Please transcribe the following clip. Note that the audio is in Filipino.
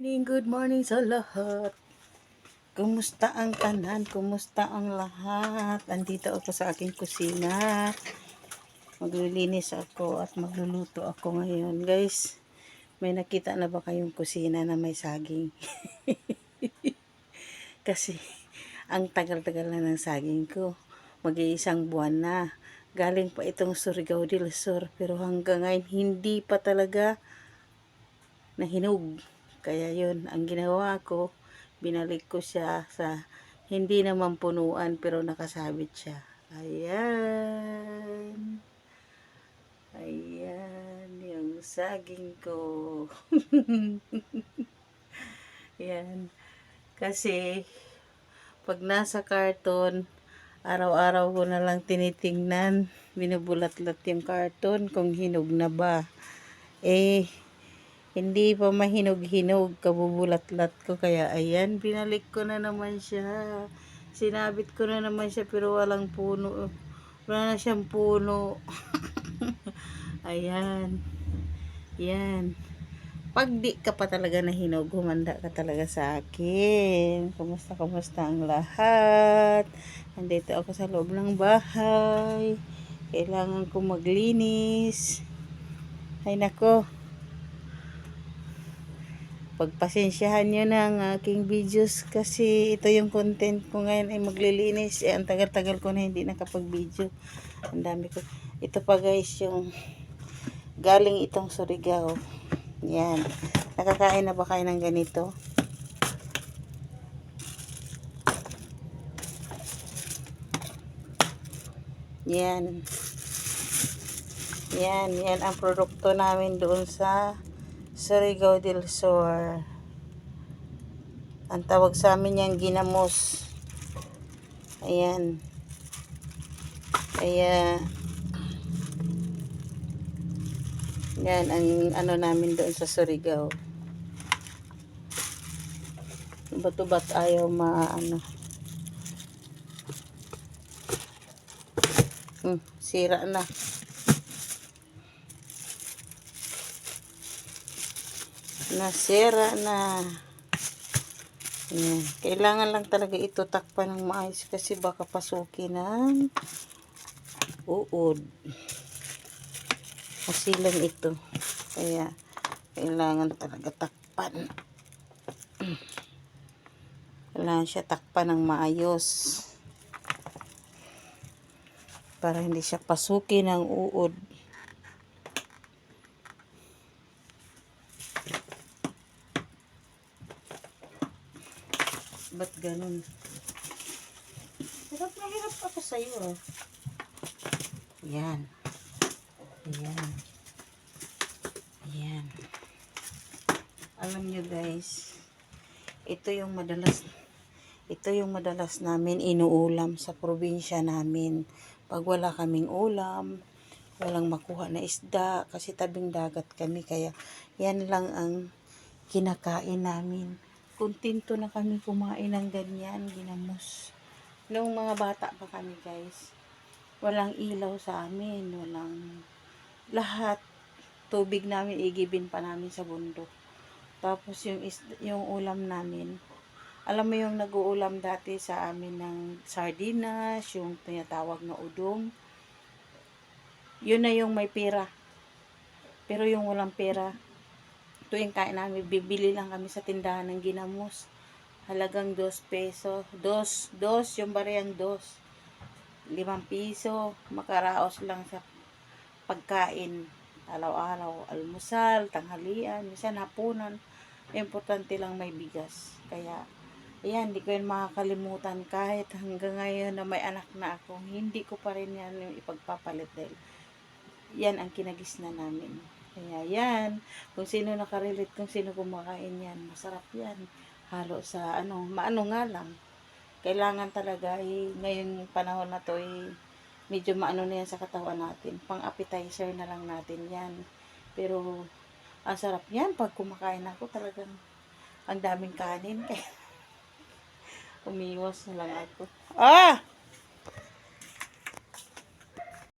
Good morning sa lahat. Kumusta ang tanan? Kumusta ang lahat? Andito ako sa aking kusina. Maglilinis ako at magluluto ako ngayon. Guys, may nakita na ba kayong kusina na may saging? Kasi ang tagal-tagal na ng saging ko. Mag-iisang buwan na. Galing pa itong Surigao del Sur. Pero hanggang ngayon hindi pa talaga nahinog. Kaya yun, ang ginawa ko, binalik ko siya sa hindi naman punuan pero nakasabit siya. Ayan. Ayan, yung saging ko. Ayan. Kasi, pag nasa karton, araw-araw ko na lang tinitingnan, binubulat-lat yung karton kung hinog na ba. Hindi pa mahinog-hinog, kabubulat-lat ko. Kaya ayan, binalik ko na naman siya. Sinabit ko na naman siya pero walang puno. Wala na siyang puno. Ayan. Yan. Pag di ka pa talaga nahinog, humanda ka talaga sa akin. Kumusta ang lahat? Nandito ako sa loob ng bahay. Kailangan ko maglinis. Ay nako. Pagpasensyahan nyo na ang aking videos kasi ito yung content ko ngayon ay maglilinis. Ang tagal-tagal ko na hindi nakapag-video. Ang dami ko. Ito pa guys yung galing itong Surigao. Yan. Nakakain na ba kayo ng ganito? Yan. Yan ang produkto namin doon sa Surigao del Sur. Ang tawag sa amin yung ginamos. Ayan. Kaya yan ang ano namin doon sa Surigao. Bato-bat ayaw maano. Sira na. Nasira na. Ayan. Kailangan lang talaga ito takpan ng maayos kasi baka pasukin ng uod. Masilan ito. Kaya kailangan talaga takpan. Kailangan siya takpan ng maayos. Para hindi siya pasukin ng uod. Ba't ganun? Hirap na hirap ako sa'yo. Yan. Ayan. Ayan. Alam nyo guys, ito yung madalas namin inuulam sa probinsya namin. Pag wala kaming ulam, walang makuha na isda, kasi tabing dagat kami, kaya yan lang ang kinakain namin. Kontento na kami kumain ng ganyan, ginamos. Noong mga bata pa kami guys, walang ilaw sa amin, walang lahat. Tubig namin igibin pa namin sa bundok. Tapos yung ulam namin, alam mo yung nag-uulam dati sa amin ng sardinas, yung tinatawag na udong, yun na yung may pera. Pero yung walang pera, tuwing kain namin, bibili lang kami sa tindahan ng ginamos. Halagang 2 peso. 2 yung bariyang 2. 5 piso. Makaraos lang sa pagkain. Araw-araw. Almusal, tanghalian, minsan hapunan. Importante lang may bigas. Kaya, ayan, hindi ko yun makakalimutan. Kahit hanggang ngayon na may anak na ako, hindi ko pa rin yan yung ipagpapalit dahil yan ang kinagisna namin. Kaya yan, kung sino nakarelate, kung sino kumakain yan, masarap yan. Halo sa maano nga lang. Kailangan talaga ngayon panahon na to medyo maano na yan sa katawan natin. Pang appetizer na lang natin yan. Pero ang sarap yan pag kumakain ako, talagang ang daming kanin. Kaya umiwas na lang ako.